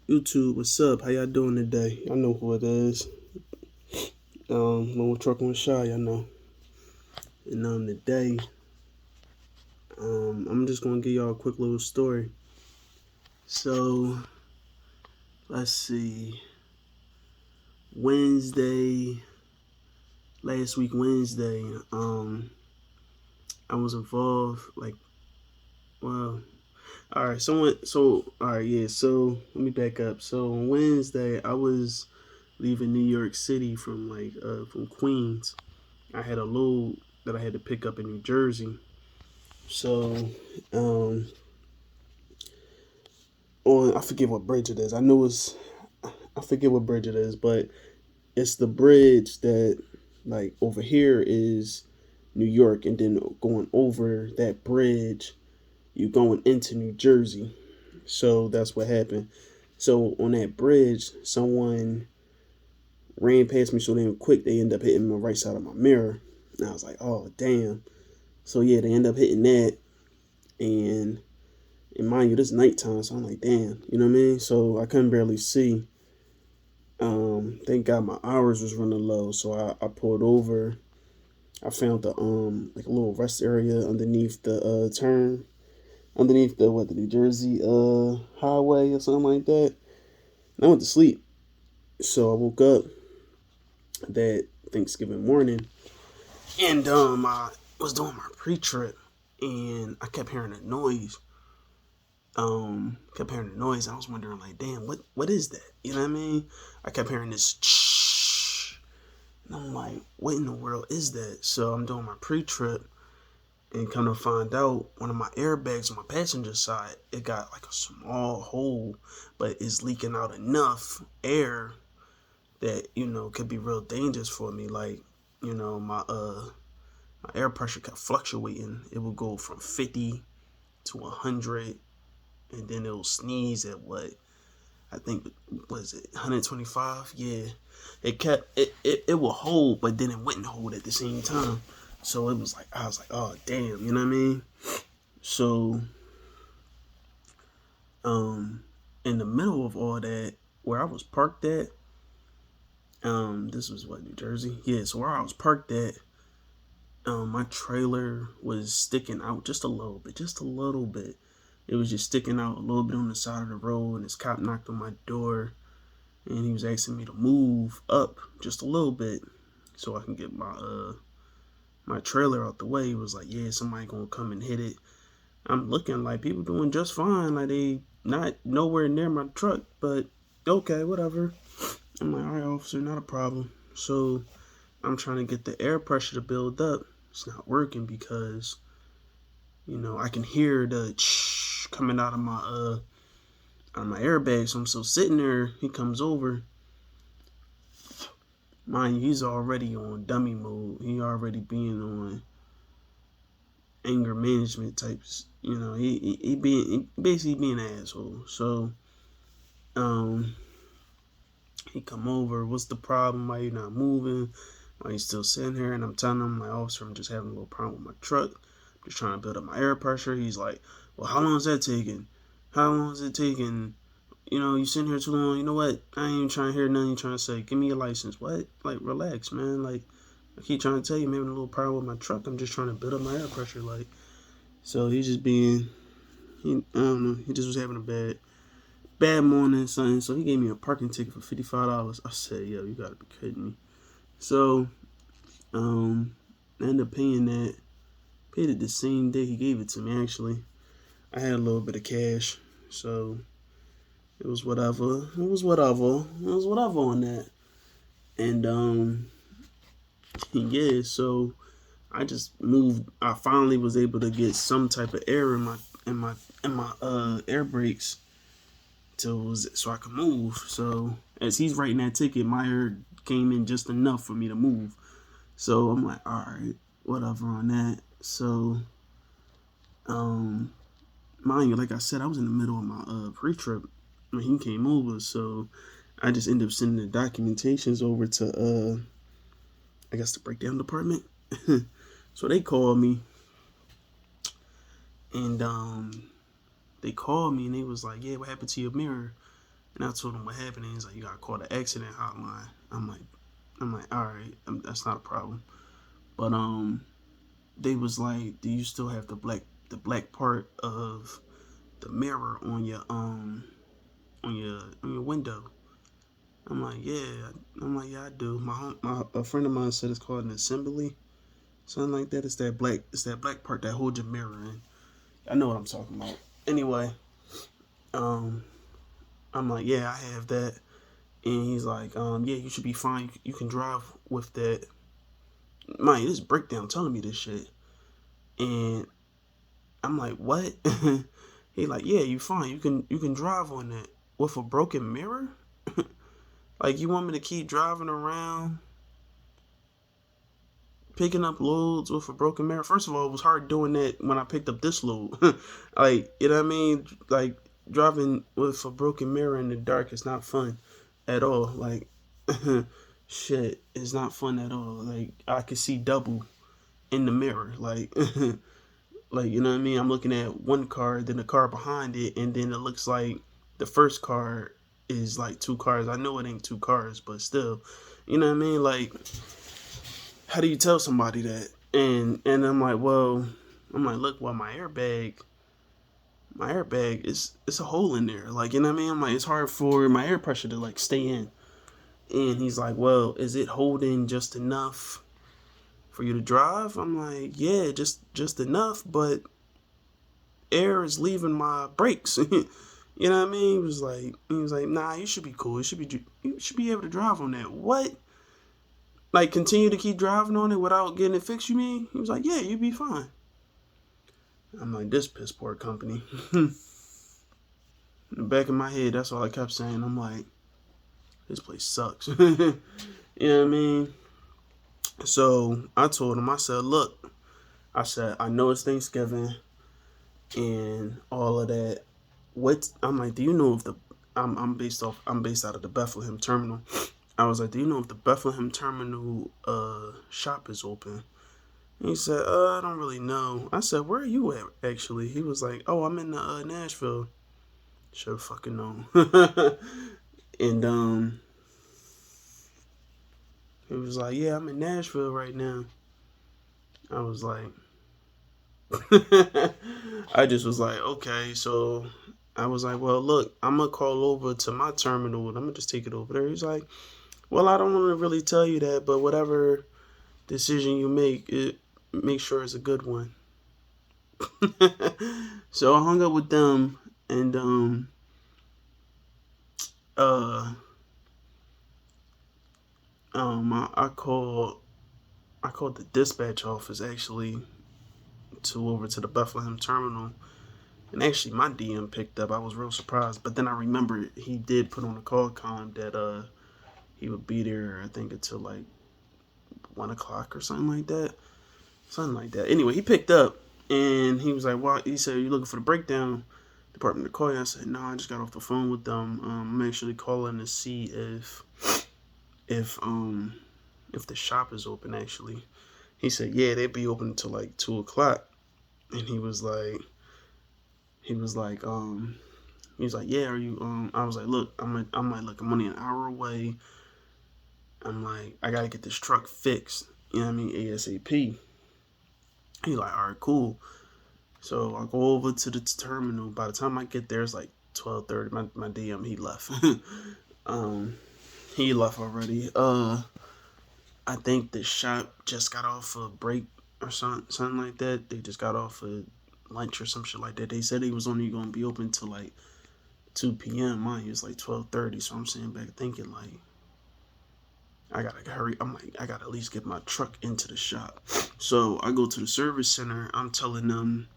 YouTube, what's up? How y'all doing today? Y'all know who it is. When we're trucking with Shy, y'all know. And today, I'm just gonna give y'all a quick little story. So, let's see. Wednesday, last week Wednesday, I was involved. Well, all right. All right, yeah. So let me back up. So on Wednesday, I was leaving New York City from Queens. I had a load that I had to pick up in New Jersey. So, um, on I forget what bridge it is. I forget what bridge it is, but it's the bridge that like over here is New York, and then going over that bridge, you going into New Jersey. So that's what happened. So on that bridge, someone ran past me so damn quick they end up hitting the right side of my mirror. And I was like, oh damn. So yeah, they end up hitting that, and mind you, this nighttime, so I'm like, damn, you know what I mean? So I couldn't barely see. Thank God my hours was running low, so I pulled over. I found the like a little rest area underneath the turn, underneath the New Jersey highway or something like that. And I went to sleep. So I woke up that Thanksgiving morning, and I was doing my pre-trip, and I kept hearing the noise. I was wondering, like, damn, what is that? You know what I mean? I kept hearing this shh, and I'm like, what in the world is that? So I'm doing my pre-trip, and come to find out, one of my airbags on my passenger side, it got like a small hole, but it's leaking out enough air that could be real dangerous for me. Like, my air pressure kept fluctuating. It would go from 50 to 100, and then it'll sneeze at what I think was it 125. Yeah, it will hold, but then it wouldn't hold at the same time. So it was like I was like, oh damn, you know what I mean? So um, in the middle of all that, where I was parked at, this was what, New Jersey? Yeah, so where I was parked at, my trailer was sticking out just a little bit, just a little bit. It was just sticking out a little bit on the side of the road, and this cop knocked on my door, and he was asking me to move up just a little bit so I can get my trailer out the way. He was like, "Yeah, somebody gonna come and hit it." I'm looking like people doing just fine, like they not nowhere near my truck, but okay, whatever. I'm like, all right, officer, not a problem. So I'm trying to get the air pressure to build up. It's not working because I can hear the coming out of my airbag. So I'm still sitting there. He comes over. Mind you, he's already on dummy mode. He already being on anger management types. He basically being an asshole. So um, he come over. What's the problem? Why you not moving? Why you still sitting here? And I'm telling him, my officer, I'm just having a little problem with my truck. I'm just trying to build up my air pressure. He's like, well, how long is that taking? How long is it taking? You sitting here too long. You know what? I ain't even trying to hear nothing you trying to say. Give me your license. What? Like, relax, man. Like, I keep trying to tell you, I'm having a little problem with my truck. I'm just trying to build up my air pressure. Like, so he's just I don't know. He just was having a bad morning, son. So he gave me a parking ticket for $55. I said, yo, you gotta be kidding me. So, I ended up paying that. Paid it the same day he gave it to me, actually. I had a little bit of cash. So, it was whatever. It was whatever. It was whatever on that. And yeah, so I just moved. I finally was able to get some type of air in my air brakes so I could move. So as he's writing that ticket, my air came in just enough for me to move. So I'm like, all right, whatever on that. So um, mind you, like I said, I was in the middle of my pre-trip when he came over. So I just ended up sending the documentations over to I guess the breakdown department. So they called me, and they called me and they was like, "Yeah, what happened to your mirror?" And I told him what happened. And he's like, you gotta call the accident hotline. I'm like, all right, that's not a problem. But they was like, do you still have the black part of the mirror on your window? I'm like, yeah. I'm like, yeah, I do. A friend of mine said it's called an assembly, something like that. It's that black part that holds your mirror in. I know what I'm talking about. Anyway, um, I'm like, yeah, I have that. And he's like, yeah, you should be fine. You can drive with that. Man, this breakdown telling me this shit. And I'm like, what? He like, yeah, you fine. You can drive on that with a broken mirror. Like, you want me to keep driving around picking up loads with a broken mirror? First of all, it was hard doing that when I picked up this load. Like, you know what I mean? Like, driving with a broken mirror in the dark is not fun at all. Like, shit, it's not fun at all. Like, I could see double in the mirror. Like, like, you know what I mean? I'm looking at one car, then the car behind it, and then it looks like the first car is like two cars. I know it ain't two cars, but still, you know what I mean? Like, how do you tell somebody that? And I'm like, well, look, well, my airbag is, it's a hole in there. Like, you know what I mean? I'm like, it's hard for my air pressure to like stay in. And he's like, well, is it holding just enough for you to drive? I'm like, yeah, just enough, but air is leaving my brakes. You know what I mean? He was like, nah, you should be cool. You should be able to drive on that. What? Like, continue to keep driving on it without getting it fixed, you mean? He was like, yeah, you'd be fine. I'm like, this piss poor company. In the back of my head, that's all I kept saying. I'm like, this place sucks. You know what I mean? So I told him, I said, look, I know it's Thanksgiving and all of that. I'm like, do you know if I'm based out of the Bethlehem terminal. I was like, do you know if the Bethlehem terminal shop is open? And he said, I don't really know. I said, where are you at, actually? He was like, oh, I'm in Nashville. Should have fucking known. And he was like, yeah, I'm in Nashville right now. I was like, I just was like, okay. So I was like, well, look, I'm going to call over to my terminal and I'm going to just take it over there. He's like, well, I don't want to really tell you that, but whatever decision you make sure it's a good one. So I hung up with them, and uh I called the dispatch office, actually, to over to the Bethlehem terminal, and actually my DM picked up. I was real surprised, but then I remember he did put on a call com that he would be there, I think, until like 1 o'clock or something like that. Anyway, he picked up and he was like, "What?" He said, "You looking for the breakdown department to call you?" I said, "No, I just got off the phone with them. I'm actually calling to see if um if the shop is open." Actually, he said, "Yeah, they'd be open until like 2 o'clock." And he was like, "Yeah, are you?" I was like, "Look, look, I'm only an hour away. I'm like, I gotta get this truck fixed. You know what I mean, ASAP." He's like, "All right, cool." So I go over to the terminal. By the time I get there, it's like 12:30. My DM, he left. um, he left already. I think the shop just got off a break or something like that. They just got off a lunch or some shit like that. They said they was only gonna be open till like 2 p.m. Mine was like 12:30. So I'm sitting back thinking like, I gotta hurry. I'm like, I gotta at least get my truck into the shop. So I go to the service center. I'm telling them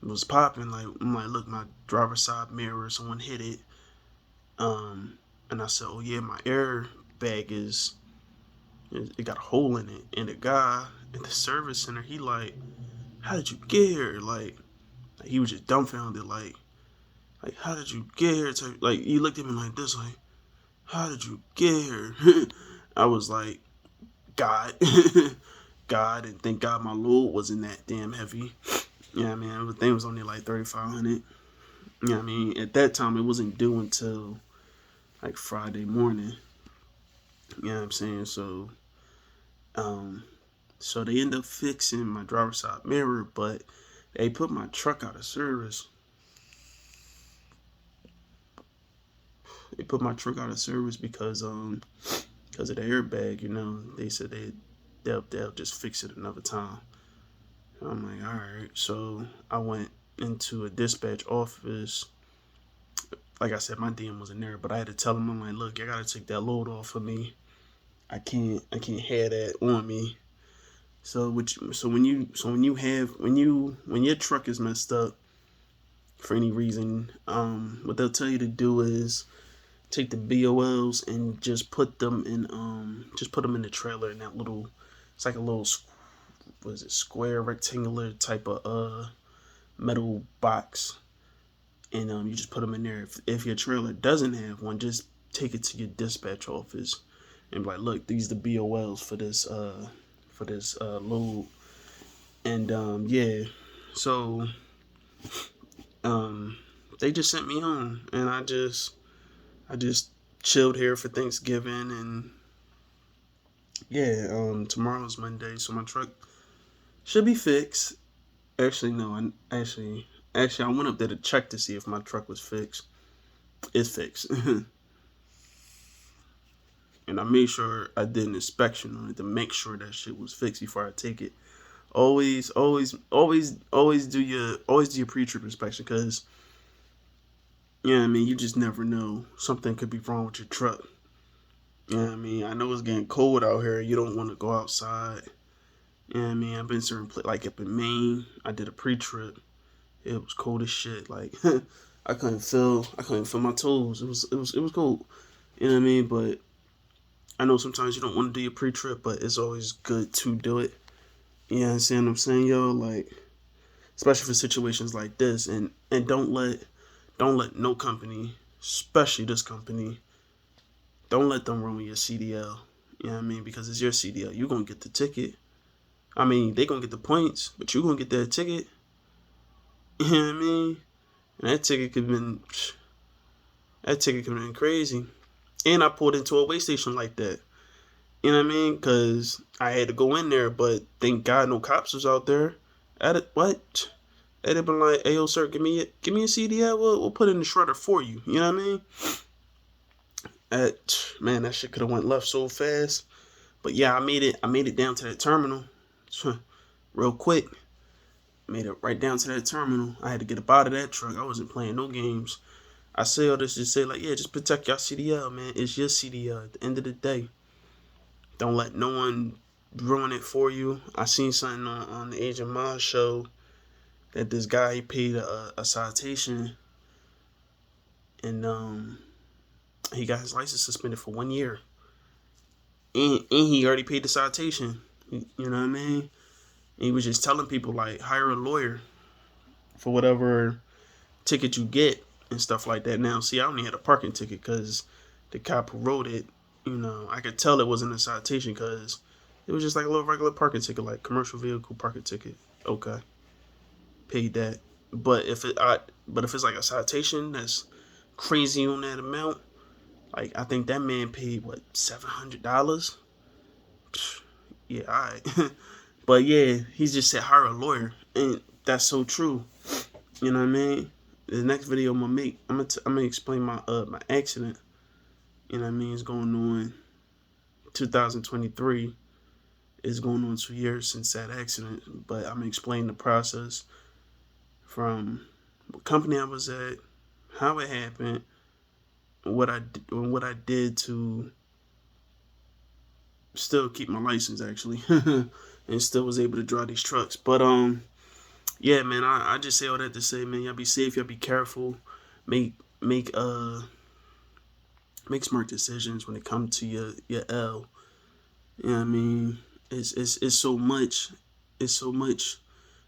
it was popping. Like, I'm like, look, my driver's side mirror, someone hit it. And I said, oh yeah, my airbag it got a hole in it. And the guy at the service center, he like, how did you get here? Like he was just dumbfounded. Like how did you get here? Like, he looked at me like this, like, how did you get here? I was like, God. God, and thank God my load wasn't that damn heavy. You know what I mean? The thing was only like 3,500. You know what I mean? At that time, it wasn't due until like Friday morning. You know what I'm saying? Um, so they end up fixing my driver's side mirror, but they put my truck out of service. They put my truck out of service because of the airbag. You know, they said they'll just fix it another time. I'm like, all right. So I went into a dispatch office. Like I said, my DM wasn't there, but I had to tell them, I'm like, look, I gotta take that load off of me. I can't have that on me. When your truck is messed up for any reason, what they'll tell you to do is take the BOLs and just put them in the trailer in that little, it's like a little, was it square rectangular type of metal box, and you just put them in there. If your trailer doesn't have one, just take it to your dispatch office and be like, look, these are the BOLs for this load. And yeah, so um they just sent me home, and I just chilled here for Thanksgiving. And yeah, tomorrow's Monday, so my truck should be fixed. Actually, no, actually I went up there to check to see if my truck was fixed. It's fixed. And I made sure I did an inspection on it to make sure that shit was fixed before I take it. Always do your pre-trip inspection, because yeah, I mean, you just never know, something could be wrong with your truck. Yeah, I mean, I know it's getting cold out here. You don't want to go outside. Yeah, I mean, I've been certain like up in Maine. I did a pre-trip. It was cold as shit. Like I couldn't feel my toes. It was cold. You know what I mean? But I know sometimes you don't want to do your pre-trip, but it's always good to do it. You know what I'm saying, yo? Like, especially for situations like this, and don't let no company, especially this company, don't let them ruin your CDL. You know what I mean? Because it's your CDL. You're gonna get the ticket. I mean, they gonna get the points, but you're gonna get that ticket. You know what I mean? And that ticket could have been crazy. And I pulled into a way station like that. You know what I mean? Because I had to go in there, but thank God no cops was out there. At it, what? They'd have been like, "Hey, yo, sir, give me a CDL. We'll put it in the shredder for you." You know what I mean? Man, that shit could have went left so fast. But yeah, I made it. I made it down to that terminal, real quick. Made it right down to that terminal. I had to get up out of that truck. I wasn't playing no games. I say all this to say, like, yeah, just protect your CDL, man. It's your CDL at the end of the day. Don't let no one ruin it for you. I seen something on the Agent Miles show that this guy, he paid a citation, and he got his license suspended for 1 year, and he already paid the citation. You know what I mean? And he was just telling people, like, hire a lawyer for whatever ticket you get and stuff like that. Now, see, I only had a parking ticket because the cop who wrote it, I could tell it wasn't a citation because it was just like a little regular parking ticket, like commercial vehicle parking ticket. Okay, paid that. But if it's like a citation that's crazy on that amount, like I think that man paid what, $700. Yeah, all right. But yeah, he just said hire a lawyer, and that's so true. You know what I mean? The next video I'm gonna make, I'm gonna explain my accident. You know what I mean? It's going on 2023. It's going on 2 years since that accident, but I'm gonna explain the process from what company I was at, how it happened, what I did to still keep my license actually, and still was able to drive these trucks. But yeah, man, I just say all that to say, man, y'all be safe, y'all be careful, make make uh make smart decisions when it comes to your L. You know what I mean? It's so much,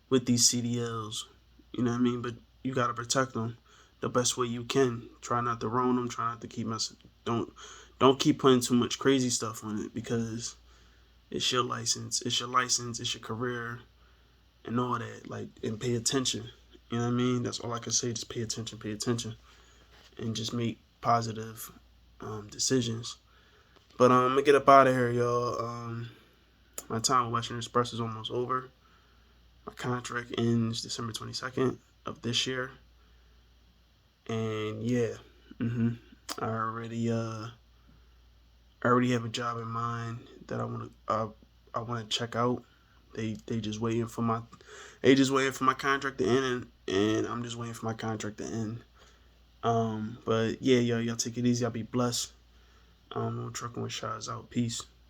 with these CDLs. You know what I mean? But you gotta protect them the best way you can. Try not to ruin them. Try not to keep messing. Don't keep putting too much crazy stuff on it, because it's your license. It's your license. It's your career and all that. Like, and pay attention. You know what I mean? That's all I can say. Just pay attention, and just make positive decisions. But I'm gonna get up out of here, y'all. My time with Western Express is almost over. My contract ends December 22nd of this year, and yeah, I already have a job in mind that I want to check out. They just waiting for my contract to end, and I'm just waiting for my contract to end. But yeah, y'all take it easy. I'll be blessed. Trucking with Shaz out. Peace.